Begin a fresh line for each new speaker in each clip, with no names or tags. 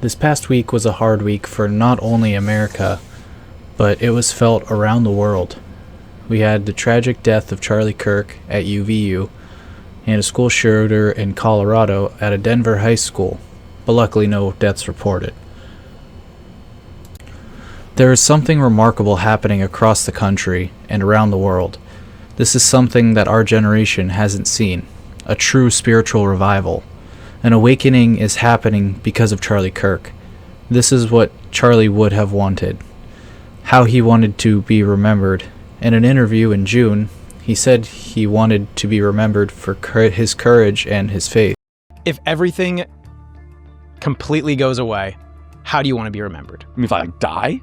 This past week was a hard week for not only America, but it was felt around the world. We had the tragic death of Charlie Kirk at UVU and a school shooter in Colorado at a Denver high school, but luckily no deaths reported. There is something remarkable happening across the country and around the world. This is something that our generation hasn't seen, a true spiritual revival. An awakening is happening because of Charlie Kirk. This is what Charlie would have wanted, how he wanted to be remembered. In an interview in June, he said he wanted to be remembered for his courage and his faith.
If everything completely goes away, how do you want to be remembered?
I mean, if I die?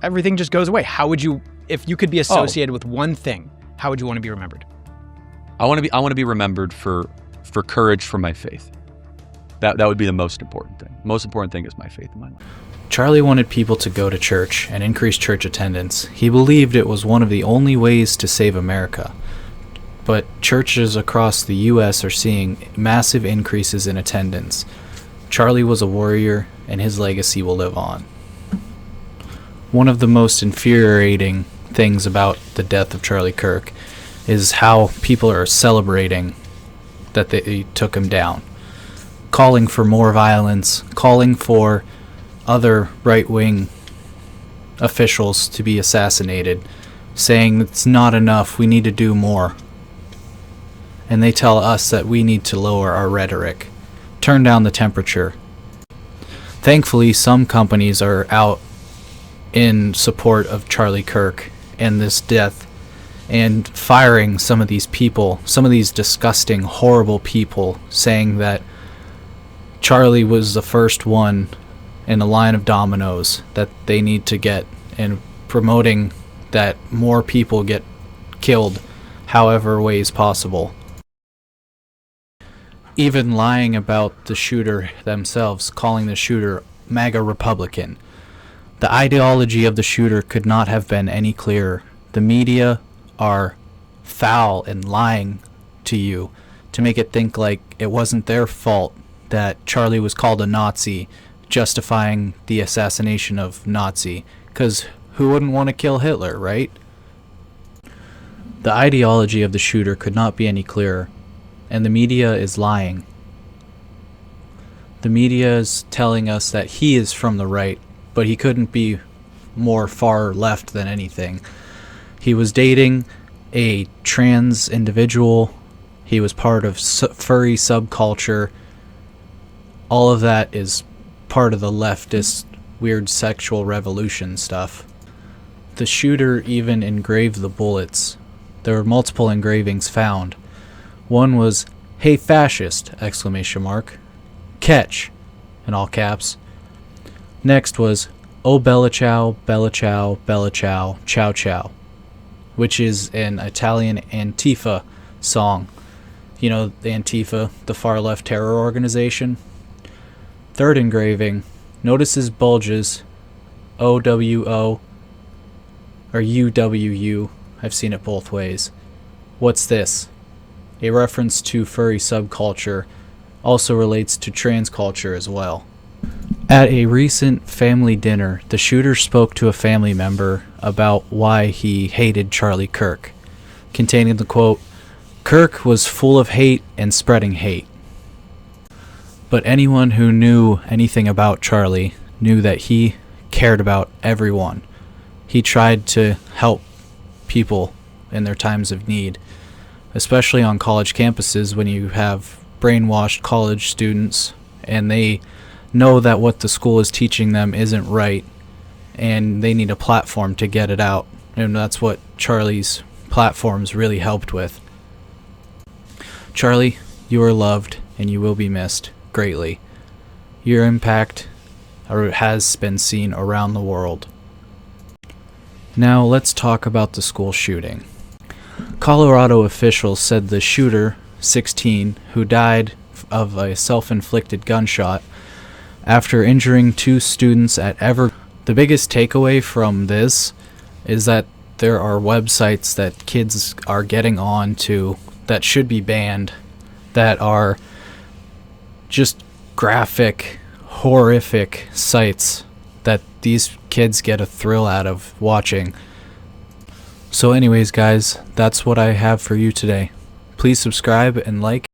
Everything just goes away. How would you, if you could be associated with one thing, how would you want to be remembered?
I want to be remembered for courage for my faith. That would be the most important thing. The most important thing is my faith in my life.
Charlie wanted people to go to church and increase church attendance. He believed it was one of the only ways to save America. But churches across the U.S. are seeing massive increases in attendance. Charlie was a warrior, and his legacy will live on. One of the most infuriating things about the death of Charlie Kirk is how people are celebrating that they took him down, calling for more violence, calling for other right-wing officials to be assassinated, saying it's not enough, we need to do more. And they tell us that we need to lower our rhetoric, turn down the temperature. Thankfully, some companies are out in support of Charlie Kirk and this death and firing some of these people, some of these disgusting, horrible people, saying that Charlie was the first one in a line of dominoes that they need to get, and promoting that more people get killed however ways possible. Even lying about the shooter themselves, calling the shooter MAGA Republican. The ideology of the shooter could not have been any clearer. The media are foul and lying to you to make it think like it wasn't their fault that Charlie was called a Nazi, justifying the assassination of Nazi, because who wouldn't want to kill Hitler, right? The ideology of the shooter could not be any clearer, and the media is lying. The media is telling us that he is from the right, but he couldn't be more far left than anything. He was dating a trans individual. He was part of furry subculture. All of that is part of the leftist weird sexual revolution stuff. The shooter even engraved the bullets. There were multiple engravings found. One was, "Hey fascist!" exclamation mark. "Catch!" in all caps. Next was, "Oh Bella Ciao, Bella Ciao, Bella Ciao, Ciao Ciao," which is an Italian Antifa song. You know, the Antifa, the far left terror organization. Third engraving, notice his bulges, OWO or UWU. I've seen it both ways. What's this? A reference to furry subculture, also relates to trans culture as well. At a recent family dinner, the shooter spoke to a family member about why he hated Charlie Kirk, containing the quote, "Kirk was full of hate and spreading hate." But anyone who knew anything about Charlie knew that he cared about everyone. He tried to help people in their times of need, especially on college campuses when you have brainwashed college students and they know that what the school is teaching them isn't right and they need a platform to get it out. And that's what Charlie's platforms really helped with. Charlie, you are loved and you will be missed greatly. Your impact has been seen around the world. Now let's talk about the school shooting. Colorado officials said the shooter, 16, who died of a self-inflicted gunshot after injuring two students at Ever. The biggest takeaway from this is that there are websites that kids are getting on to that should be banned, that are just graphic, horrific sights that these kids get a thrill out of watching. So anyways, guys, that's what I have for you today. Please subscribe and like